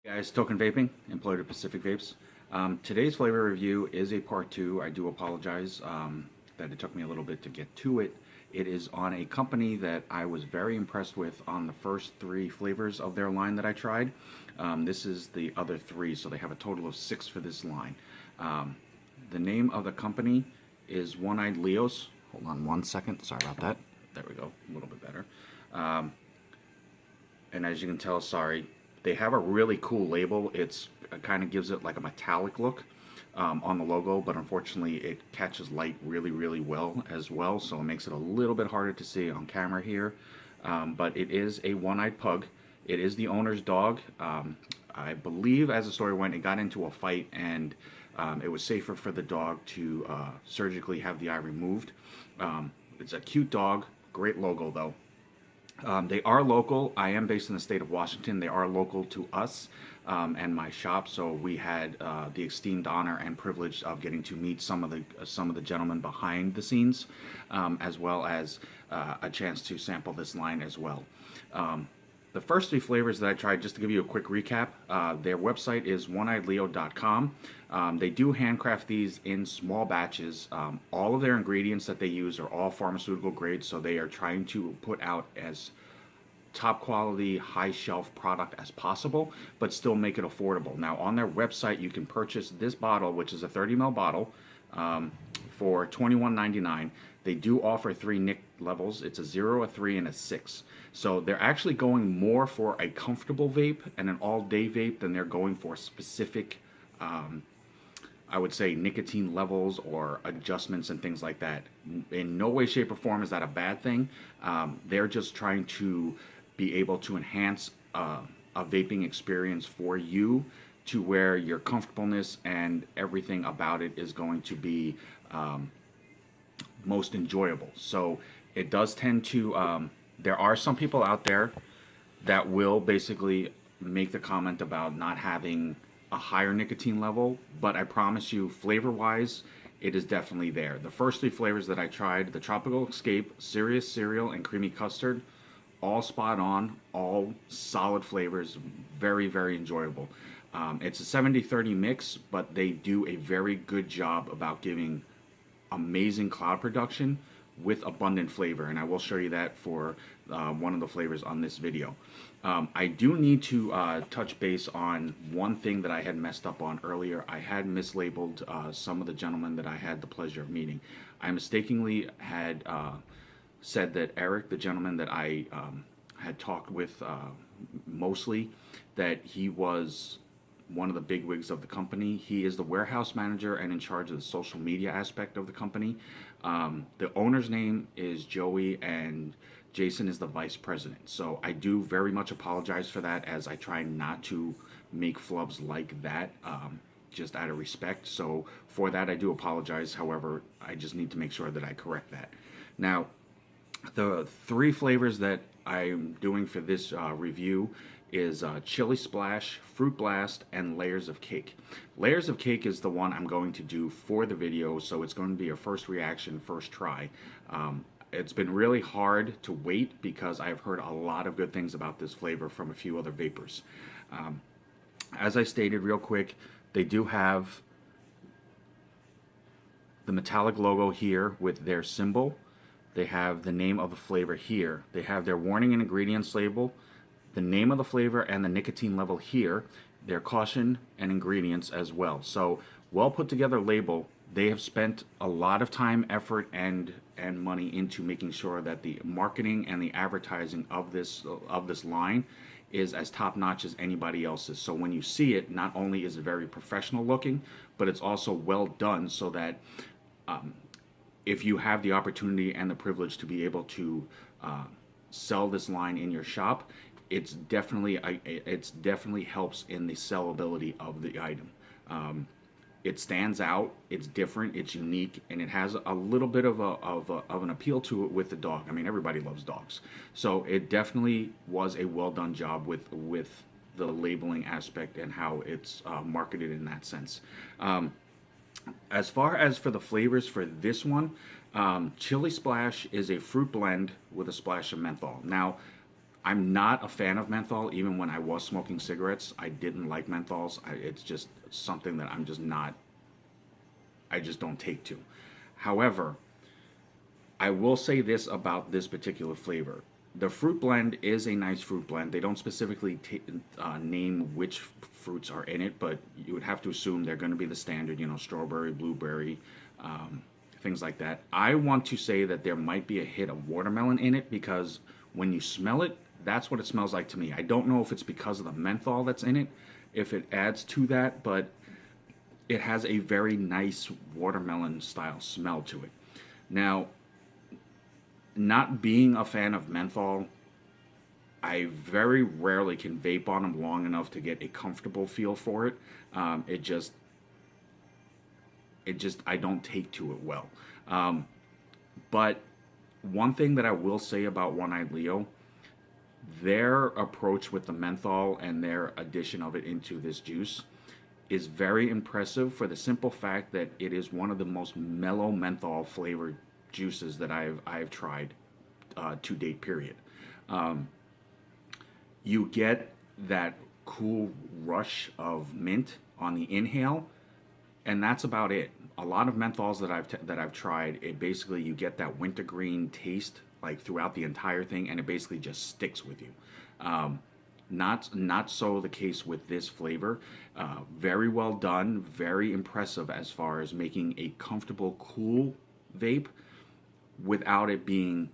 Guys, Token Vaping, employed at Pacific Vapes. Today's flavor review is a part two. I do apologize that it took me a little bit to get to it. It is on a company that I was very impressed with on the first three flavors of their line that I tried. This is the other three, so they have a total of 6 for this line. The name of the company is One-Eyed Leos. Hold on one second. Sorry about that. There we go. A little bit better. And as you can tell, sorry, they have a really cool label. It kind of gives it like a metallic look on the logo, but unfortunately it catches light really well as well, so it makes it a little bit harder to see on camera here. But it is a one-eyed pug. It is the owner's dog. I believe, as the story went, it got into a fight, and it was safer for the dog to surgically have the eye removed. It's a cute dog, great logo though. They are local. I am based in the state of Washington. They are local to us and my shop, so we had the esteemed honor and privilege of getting to meet some of the gentlemen behind the scenes, as well as a chance to sample this line as well. The first 3 flavors that I tried, just to give you a quick recap, their website is oneeyeddleo.com. They do handcraft these in small batches. All of their ingredients that they use are all pharmaceutical grade, so they are trying to put out as top quality, high shelf product as possible, but still make it affordable. Now, on their website, you can purchase this bottle, which is a 30 ml bottle, for $21.99. They do offer 3 nic levels. It's a 0, a 3, and a 6. So they're actually going more for a comfortable vape and an all-day vape than they're going for specific, I would say, nicotine levels or adjustments and things like that. In no way, shape, or form is that a bad thing. They're just trying to be able to enhance a vaping experience for you to where your comfortableness and everything about it is going to be most enjoyable. So it does tend to, there are some people out there that will basically make the comment about not having a higher nicotine level, but I promise you, flavor-wise, it is definitely there. The first 3 flavors that I tried, the Tropical Escape, Serious Cereal, and Creamy Custard, all spot on, all solid flavors, very enjoyable. It's a 70-30 mix, but they do a very good job about giving amazing cloud production with abundant flavor, and I will show you that for one of the flavors on this video. I do need to touch base on one thing that I had messed up on earlier. I had mislabeled some of the gentlemen that I had the pleasure of meeting. I mistakenly had said that Eric, the gentleman that I had talked with mostly, that he was one of the bigwigs of the company. He is the warehouse manager and in charge of the social media aspect of the company. The owner's name is Joey, and Jason is the vice president. So I do very much apologize for that, as I try not to make flubs like that, just out of respect. So for that, I do apologize. However, I just need to make sure that I correct that. Now, the 3 flavors that I'm doing for this review is Chili Splash, Fruit Blast, and Layers of Cake. Layers of Cake is the one I'm going to do for the video, so it's going to be a first reaction, first try. It's been really hard to wait because I've heard a lot of good things about this flavor from a few other vapors. As I stated real quick, they do have the metallic logo here with their symbol. They have the name of the flavor here. They have their warning and ingredients label, the name of the flavor, and the nicotine level here, their caution and ingredients as well. So, well put together label. They have spent a lot of time, effort, and money into making sure that the marketing and the advertising of this line is as top notch as anybody else's. So when you see it, not only is it very professional looking, but it's also well done, so that if you have the opportunity and the privilege to be able to sell this line in your shop, it's definitely helps in the sellability of the item. It stands out, it's different, it's unique, and it has a little bit of an appeal to it with the dog. I mean, everybody loves dogs, so it definitely was a well done job with the labeling aspect and how it's marketed in that sense. As far as for the flavors for this one, Chili Splash is a fruit blend with a splash of menthol. Now, I'm not a fan of menthol. Even when I was smoking cigarettes, I didn't like menthols. It's just something that I'm just not. I just don't take to. However, I will say this about this particular flavor. The fruit blend is a nice fruit blend. They don't specifically name which fruits are in it, but you would have to assume they're going to be the standard, strawberry, blueberry, things like that. I want to say that there might be a hit of watermelon in it because when you smell it, that's what it smells like to me. I don't know if it's because of the menthol that's in it, if it adds to that, but it has a very nice watermelon style smell to it. Now, not being a fan of menthol, I very rarely can vape on them long enough to get a comfortable feel for it. It just, I don't take to it well. But one thing that I will say about One Eyed Leo, their approach with the menthol and their addition of it into this juice is very impressive for the simple fact that it is one of the most mellow menthol flavored juices that I've tried to date. Period. You get that cool rush of mint on the inhale, and that's about it. A lot of menthols that I've tried, it basically you get that wintergreen taste like throughout the entire thing, and it basically just sticks with you. Not so the case with this flavor. Very well done, very impressive as far as making a comfortable, cool vape without it being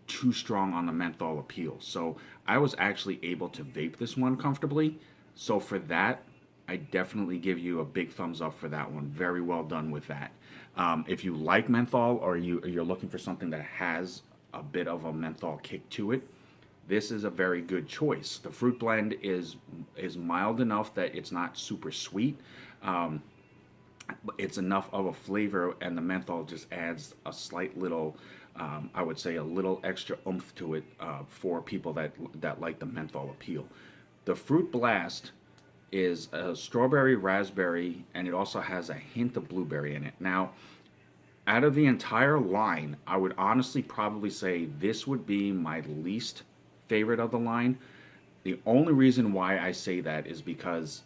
too strong on the menthol appeal. So I was actually able to vape this one comfortably. So for that, I definitely give you a big thumbs up for that one. Very well done with that. If you like menthol or you're looking for something that has a bit of a menthol kick to it, this is a very good choice. The fruit blend is mild enough that it's not super sweet. It's enough of a flavor, and the menthol just adds a slight little, I would say, a little extra oomph to it for people that like the menthol appeal. The fruit blast is a strawberry, raspberry, and it also has a hint of blueberry in it. Now, out of the entire line, I would honestly probably say this would be my least favorite of the line. The only reason why I say that is because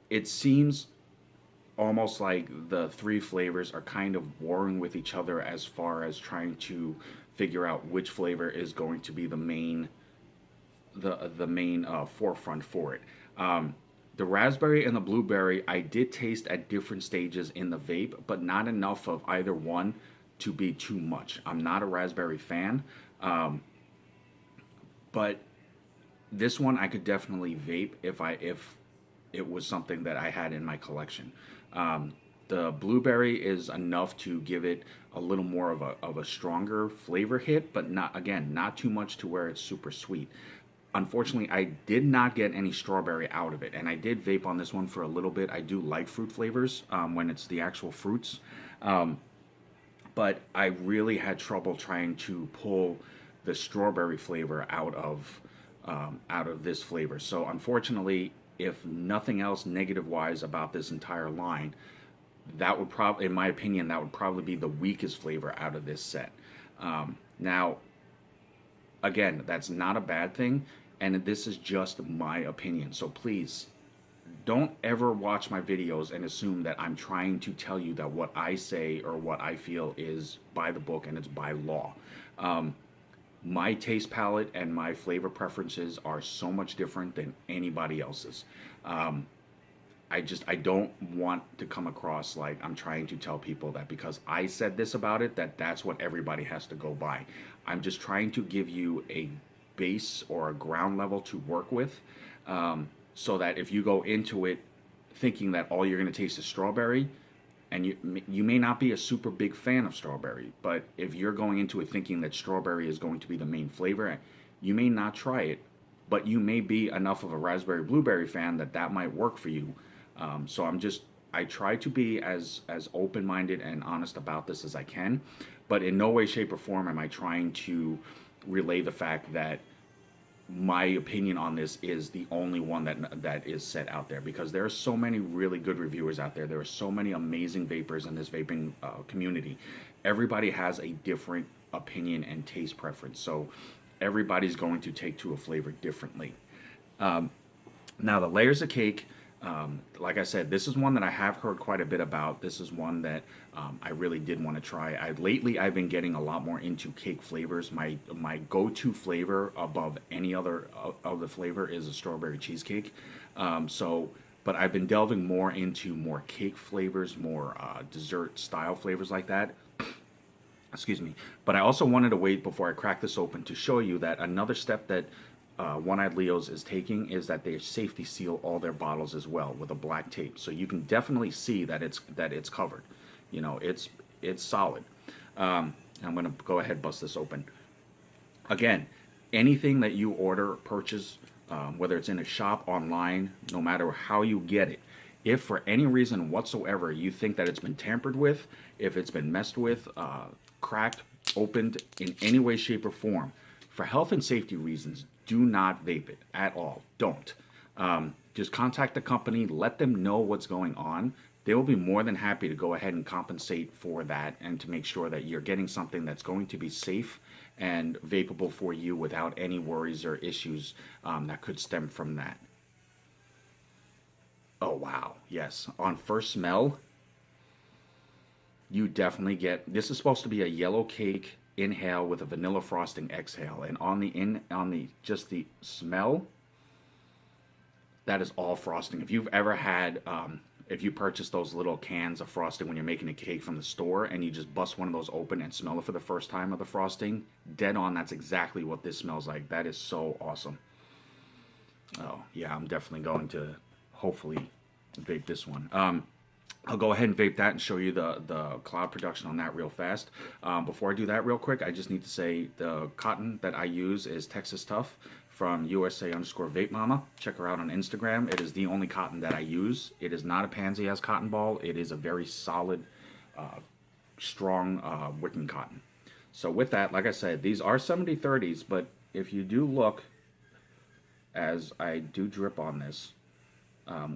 it seems almost like the three flavors are kind of warring with each other as far as trying to figure out which flavor is going to be the main forefront for it. The raspberry and the blueberry I did taste at different stages in the vape, but not enough of either one to be too much. I'm not a raspberry fan, but this one I could definitely vape if it was something that I had in my collection. The blueberry is enough to give it a little more of a stronger flavor hit, but not too much to where it's super sweet. Unfortunately, I did not get any strawberry out of it, and I did vape on this one for a little bit. I do like fruit flavors when it's the actual fruits, but I really had trouble trying to pull the strawberry flavor out of this flavor. So unfortunately, if nothing else negative wise about this entire line, that would probably, in my opinion, that would probably be the weakest flavor out of this set. Now, again, that's not a bad thing, and this is just my opinion. So please, don't ever watch my videos and assume that I'm trying to tell you that what I say or what I feel is by the book and it's by law. My taste palette and my flavor preferences are so much different than anybody else's. I don't want to come across like I'm trying to tell people that because I said this about it, that's what everybody has to go by. I'm just trying to give you a base or a ground level to work with, so that if you go into it thinking that all you're going to taste is strawberry, and you may not be a super big fan of strawberry, but if you're going into it thinking that strawberry is going to be the main flavor, you may not try it, but you may be enough of a raspberry blueberry fan that might work for you. So I try to be as open-minded and honest about this as I can, but in no way, shape, or form am I trying to relay the fact that my opinion on this is the only one that is set out there, because there are so many really good reviewers out there. There are so many amazing vapors in this vaping community. Everybody has a different opinion and taste preference. So everybody's going to take to a flavor differently. Now, the layers of cake, like I said, this is one that I have heard quite a bit about. This is one that I really did want to try. Lately, I've been getting a lot more into cake flavors. My go-to flavor above any other of the flavor is a strawberry cheesecake. But I've been delving more into more cake flavors, more dessert style flavors like that. Excuse me. But I also wanted to wait before I crack this open to show you that another step that One-Eyed Leo's is taking is that they safety seal all their bottles as well with a black tape, so you can definitely see that it's covered. You know, it's solid. I'm gonna go ahead and bust this open. Again, anything that you order, purchase, whether it's in a shop, online, no matter how you get it, if for any reason whatsoever you think that it's been tampered with, if it's been messed with, cracked, opened in any way, shape, or form, for health and safety reasons, do not vape it at all. Don't. Just contact the company, let them know what's going on. They will be more than happy to go ahead and compensate for that and to make sure that you're getting something that's going to be safe and vapable for you without any worries or issues that could stem from that. Oh, wow. Yes. On first smell, you definitely get, this is supposed to be a yellow cake inhale with a vanilla frosting exhale, and on the just the smell, that is all frosting. If you've ever had if you purchase those little cans of frosting when you're making a cake from the store and you just bust one of those open and smell it for the first time of the frosting, dead on, that's exactly what this smells like. That is so awesome. Oh yeah, I'm definitely going to hopefully vape this one. I'll go ahead and vape that and show you the cloud production on that real fast. Before I do that real quick, I just need to say the cotton that I use is Texas Tough from USA_Vape Mama. Check her out on Instagram. It is the only cotton that I use. It is not a pansy ass cotton ball. It is a very solid, strong wicking cotton. So with that, like I said, these are 70/30s, but if you do look, as I do drip on this,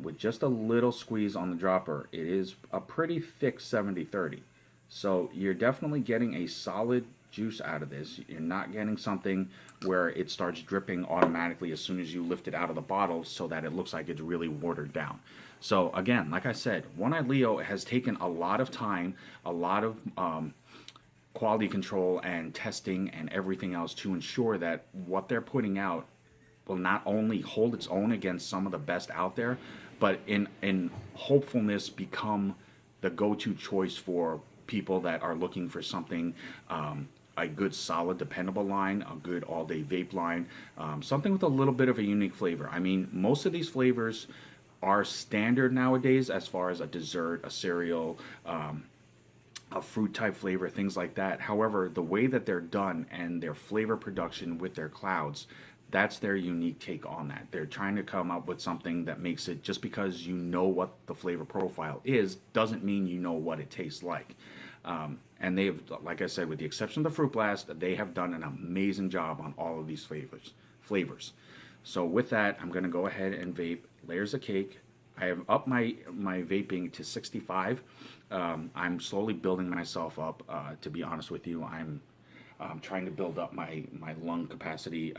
with just a little squeeze on the dropper, it is a pretty thick 70/30. So you're definitely getting a solid juice out of this. You're not getting something where it starts dripping automatically as soon as you lift it out of the bottle so that it looks like it's really watered down. So again, like I said, One-Eyed Leo has taken a lot of time, a lot of quality control and testing and everything else to ensure that what they're putting out will not only hold its own against some of the best out there, but in hopefulness become the go-to choice for people that are looking for something, a good solid dependable line, a good all-day vape line, something with a little bit of a unique flavor. I mean, most of these flavors are standard nowadays as far as a dessert, a cereal, a fruit type flavor, things like that. However, the way that they're done and their flavor production with their clouds, that's their unique take on that. They're trying to come up with something that makes it, just because you know what the flavor profile is, doesn't mean you know what it tastes like. And they've, like I said, with the exception of the Fruit Blast, they have done an amazing job on all of these flavors. So with that, I'm going to go ahead and vape Layers of Cake. I have upped my vaping to 65. I'm slowly building myself up. To be honest with you, I'm trying to build up my lung capacity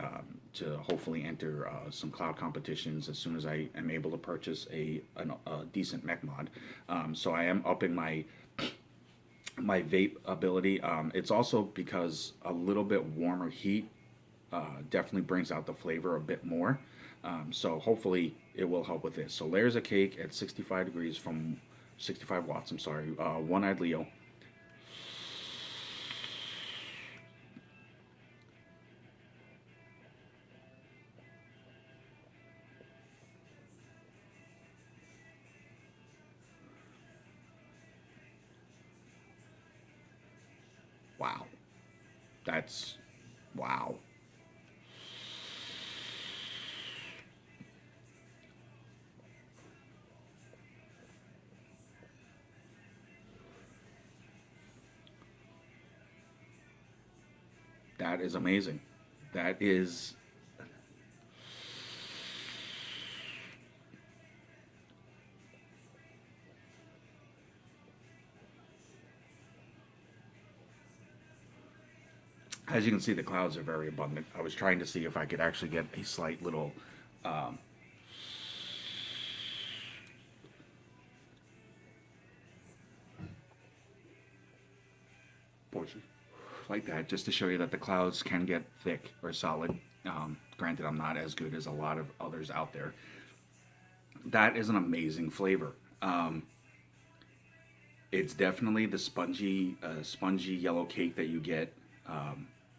to hopefully enter some cloud competitions as soon as I am able to purchase a decent mech mod. So I am upping my vape ability. It's also because a little bit warmer heat definitely brings out the flavor a bit more. So hopefully it will help with this. So Layers of Cake at 65 degrees from 65 watts, I'm sorry, One-Eyed Leo. Wow. That's, wow. That is amazing. That is, As you can see, the clouds are very abundant. I was trying to see if I could actually get a slight little portion like that, just to show you that the clouds can get thick or solid. Granted, I'm not as good as a lot of others out there. That is an amazing flavor. It's definitely the spongy yellow cake that you get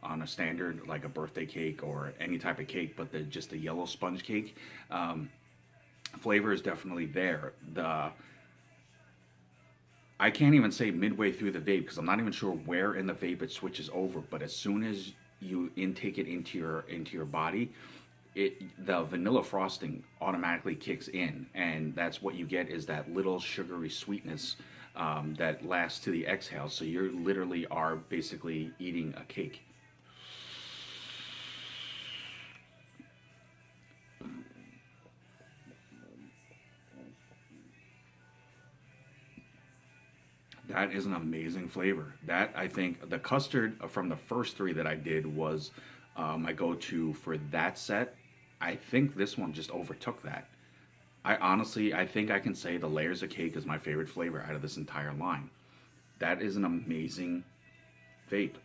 on a standard, like a birthday cake or any type of cake, but just the yellow sponge cake. Flavor is definitely there. I can't even say midway through the vape because I'm not even sure where in the vape it switches over. But as soon as you intake it into your body, the vanilla frosting automatically kicks in, and that's what you get is that little sugary sweetness that lasts to the exhale. So you literally are basically eating a cake. That is an amazing flavor. That I think the custard from the first three that I did was my go-to for that set. I think this one just overtook that. I think I can say the layers of cake is my favorite flavor out of this entire line. That is an amazing vape.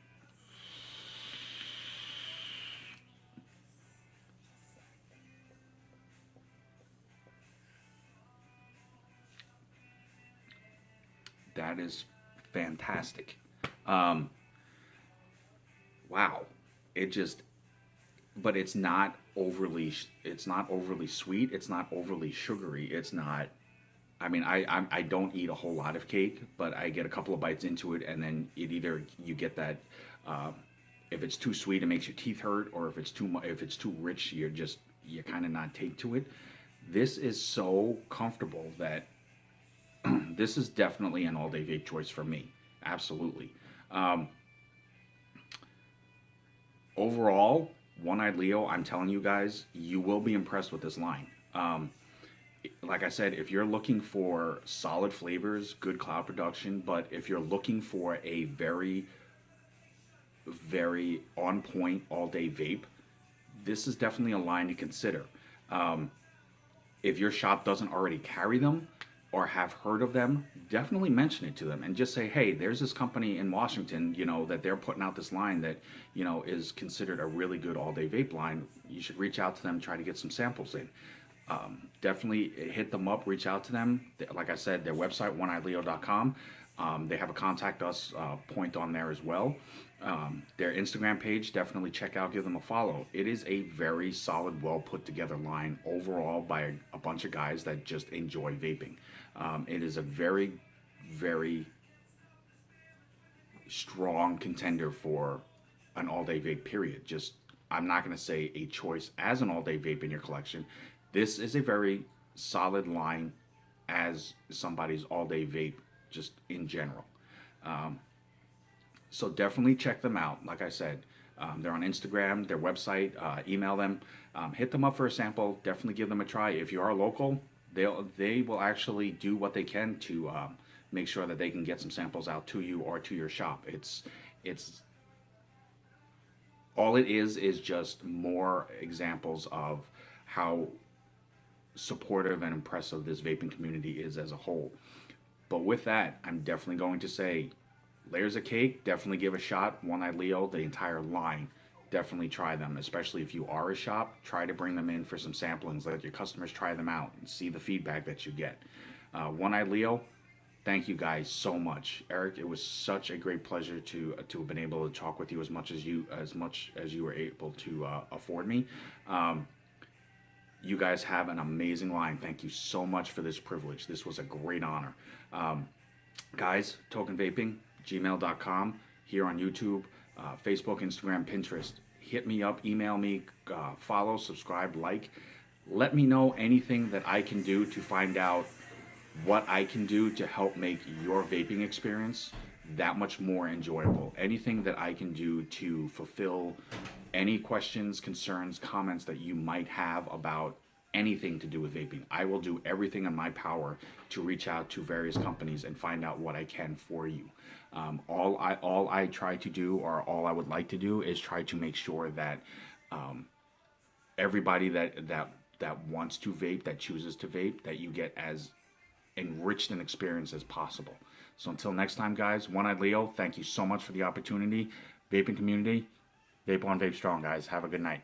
That is fantastic. Um, wow. It just, but it's not overly sweet. It's not overly sugary. It's not. I mean, I don't eat a whole lot of cake, but I get a couple of bites into it, and then it either you get that. Uh, if it's too sweet, it makes your teeth hurt, or if it's too rich, you kind of not take to it. This is so comfortable that this is definitely an all day vape choice for me. Absolutely. Um, Overall, One Eyed Leo, I'm telling you guys, you will be impressed with this line. Like I said, if you're looking for solid flavors, good cloud production, but if you're looking for a very on point all day vape, this is definitely a line to consider. Um, if your shop doesn't already carry them or have heard of them, definitely mention it to them and just say, hey, there's this company in Washington, that they're putting out this line that, is considered a really good all day vape line. You should reach out to them, try to get some samples in. Definitely hit them up, reach out to them. Like I said, their website, oneeyedleo.com. They have a contact us point on there as well. Their Instagram page, definitely check out, give them a follow. It is a very solid, well put together line overall by a bunch of guys that just enjoy vaping. It is a very, very strong contender for an all day vape, period. Just, I'm not going to say a choice as an all day vape in your collection. This is a very solid line as somebody's all day vape, just in general. Um, so definitely check them out. Like I said, they're on Instagram, their website, email them, hit them up for a sample. Definitely give them a try. If you are local, they will actually do what they can to make sure that they can get some samples out to you or to your shop. It's all it is just more examples of how supportive and impressive this vaping community is as a whole. But with that, I'm definitely going to say layers of cake, definitely give a shot. One Eyed Leo, the entire line, definitely try them. Especially if you are a shop, try to bring them in for some samplings. Let your customers try them out and see the feedback that you get. One Eyed Leo, thank you guys so much, Eric. It was such a great pleasure to have been able to talk with you as much as you were able to afford me. You guys have an amazing line. Thank you so much for this privilege. This was a great honor. Um, Guys, Token Vaping, gmail.com, here on YouTube, Facebook, Instagram, Pinterest. Hit me up, email me, follow, subscribe, like. Let me know anything that I can do to find out what I can do to help make your vaping experience that much more enjoyable. Anything that I can do to fulfill any questions, concerns, comments that you might have about anything to do with vaping. I will do everything in my power to reach out to various companies and find out what I can for you. All I try to do, or all I would like to do, is try to make sure that everybody that wants to vape, that chooses to vape, that you get as enriched an experience as possible. So until next time, guys, One-Eyed Leo, thank you so much for the opportunity. Vaping community, vape on, vape strong, guys. Have a good night.